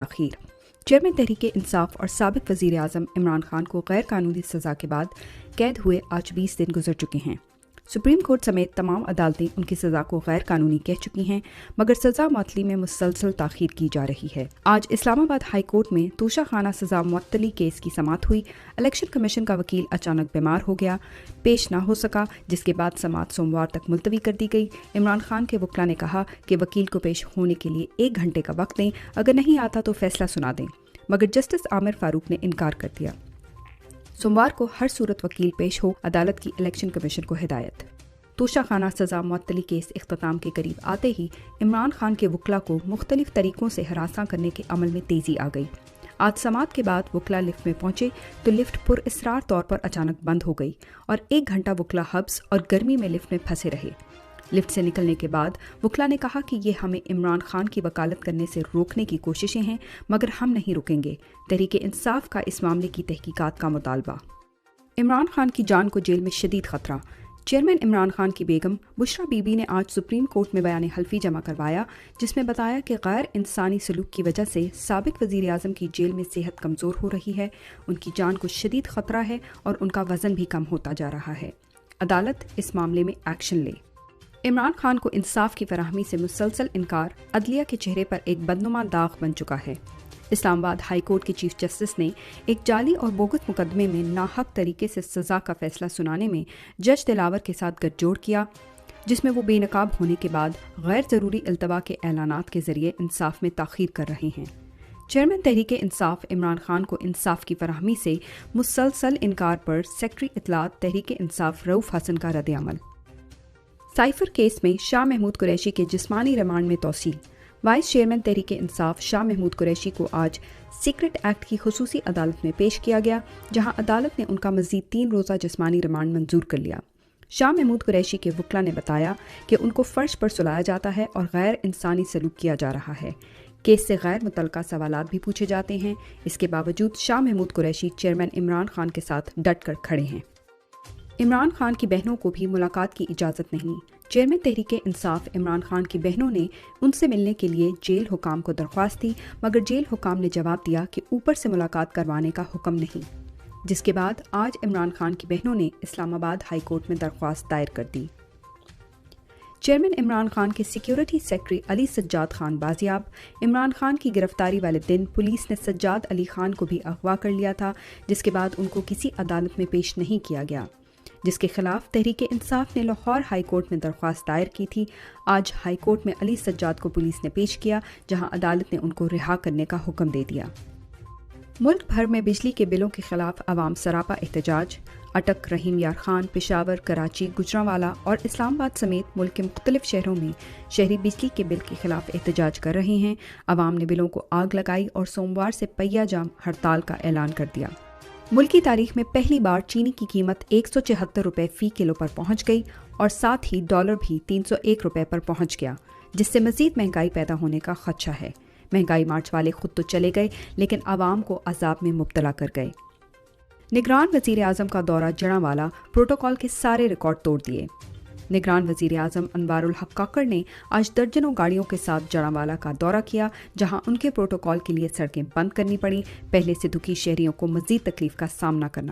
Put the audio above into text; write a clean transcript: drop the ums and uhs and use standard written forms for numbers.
تاخیر۔ چیئرمین تحریک انصاف اور سابق وزیر اعظم عمران خان کو غیر قانونی سزا کے بعد قید ہوئے آج 20 دن گزر چکے ہیں۔ سپریم کورٹ سمیت تمام عدالتیں ان کی سزا کو غیر قانونی کہہ چکی ہیں، مگر سزا معطلی میں مسلسل تاخیر کی جا رہی ہے۔ آج اسلام آباد ہائی کورٹ میں توشہ خانہ سزا معطلی کیس کی سماعت ہوئی۔ الیکشن کمیشن کا وکیل اچانک بیمار ہو گیا، پیش نہ ہو سکا، جس کے بعد سماعت سوموار تک ملتوی کر دی گئی۔ عمران خان کے وکلاء نے کہا کہ وکیل کو پیش ہونے کے لیے 1 گھنٹے کا وقت دیں، اگر نہیں آتا تو فیصلہ سنا دیں، مگر جسٹس عامر فاروق نے انکار کر دیا۔ سوموار کو ہر صورت وکیل پیش ہو، عدالت کی الیکشن کمیشن کو ہدایت۔ توشہ خانہ سزا معطلی کیس اختتام کے قریب آتے ہی عمران خان کے وکلاء کو مختلف طریقوں سے ہراساں کرنے کے عمل میں تیزی آ گئی۔ آج سماعت کے بعد وکلاء لفٹ میں پہنچے تو لفٹ پر اسرار طور پر اچانک بند ہو گئی اور 1 گھنٹہ وکلاء حبس اور گرمی میں لفٹ میں پھنسے رہے۔ لفٹ سے نکلنے کے بعد وکلاء نے کہا کہ یہ ہمیں عمران خان کی وکالت کرنے سے روکنے کی کوششیں ہیں، مگر ہم نہیں رکیں گے۔ تحریک انصاف کا اس معاملے کی تحقیقات کا مطالبہ۔ عمران خان کی جان کو جیل میں شدید خطرہ۔ چیئرمین عمران خان کی بیگم بشرا بی بی نے آج سپریم کورٹ میں بیان حلفی جمع کروایا، جس میں بتایا کہ غیر انسانی سلوک کی وجہ سے سابق وزیر اعظم کی جیل میں صحت کمزور ہو رہی ہے، ان کی جان کو شدید خطرہ ہے اور ان کا وزن بھی کم ہوتا جا رہا ہے۔ عدالت اس معاملے میں ایکشن لے۔ عمران خان کو انصاف کی فراہمی سے مسلسل انکار عدلیہ کے چہرے پر ایک بدنما داغ بن چکا ہے۔ اسلام آباد ہائی کورٹ کے چیف جسٹس نے ایک جعلی اور بوگس مقدمے میں ناحق طریقے سے سزا کا فیصلہ سنانے میں جج دلاور کے ساتھ گٹھ جوڑ کیا، جس میں وہ بے نقاب ہونے کے بعد غیر ضروری التوا کے اعلانات کے ذریعے انصاف میں تاخیر کر رہے ہیں۔ چیئرمین تحریک انصاف عمران خان کو انصاف کی فراہمی سے مسلسل انکار پر سیکرٹری اطلاعات تحریک انصاف رؤف حسن کا رد عمل۔ سائفر کیس میں شاہ محمود قریشی کے جسمانی ریمانڈ میں توسیع۔ وائس چیئرمین تحریک انصاف شاہ محمود قریشی کو آج سیکرٹ ایکٹ کی خصوصی عدالت میں پیش کیا گیا، جہاں عدالت نے ان کا مزید 3 روزہ جسمانی ریمانڈ منظور کر لیا۔ شاہ محمود قریشی کے وکلاء نے بتایا کہ ان کو فرش پر سلایا جاتا ہے اور غیر انسانی سلوک کیا جا رہا ہے۔ کیس سے غیر متعلقہ سوالات بھی پوچھے جاتے ہیں۔ اس کے باوجود شاہ محمود قریشی چیئرمین عمران خان کے ساتھ ڈٹ کر کھڑے ہیں۔ عمران خان کی بہنوں کو بھی ملاقات کی اجازت نہیں۔ چیئرمین تحریک انصاف عمران خان کی بہنوں نے ان سے ملنے کے لیے جیل حکام کو درخواست دی، مگر جیل حکام نے جواب دیا کہ اوپر سے ملاقات کروانے کا حکم نہیں، جس کے بعد آج عمران خان کی بہنوں نے اسلام آباد ہائی کورٹ میں درخواست دائر کر دی۔ چیئرمین عمران خان کے سیکیورٹی سیکرٹری علی سجاد خان بازیاب۔ عمران خان کی گرفتاری والے دن پولیس نے سجاد علی خان کو بھی اغوا کر لیا تھا، جس کے بعد ان کو کسی عدالت میں پیش نہیں کیا گیا، جس کے خلاف تحریک انصاف نے لاہور ہائی کورٹ میں درخواست دائر کی تھی۔ آج ہائی کورٹ میں علی سجاد کو پولیس نے پیش کیا، جہاں عدالت نے ان کو رہا کرنے کا حکم دے دیا۔ ملک بھر میں بجلی کے بلوں کے خلاف عوام سراپا احتجاج۔ اٹک، رحیم یار خان، پشاور، کراچی، گجرانوالہ اور اسلام آباد سمیت ملک کے مختلف شہروں میں شہری بجلی کے بل کے خلاف احتجاج کر رہے ہیں۔ عوام نے بلوں کو آگ لگائی اور سوموار سے پہیہ جام ہڑتال کا اعلان کر دیا۔ ملکی تاریخ میں پہلی بار چینی کی قیمت 174 روپے فی کلو پر پہنچ گئی اور ساتھ ہی ڈالر بھی 301 روپے پر پہنچ گیا، جس سے مزید مہنگائی پیدا ہونے کا خدشہ ہے۔ مہنگائی مارچ والے خود تو چلے گئے، لیکن عوام کو عذاب میں مبتلا کر گئے۔ نگران وزیر اعظم کا دورہ جڑانوالہ، پروٹوکول کے سارے ریکارڈ توڑ دیے۔ نگران وزیر اعظم انوار الحق کاکڑ نے آج درجنوں گاڑیوں کے ساتھ جڑانوالہ کا دورہ کیا، جہاں ان کے پروٹوکول کے لیے سڑکیں بند کرنی پڑیں۔ پہلے سے دکھی شہریوں کو مزید تکلیف کا سامنا کرنا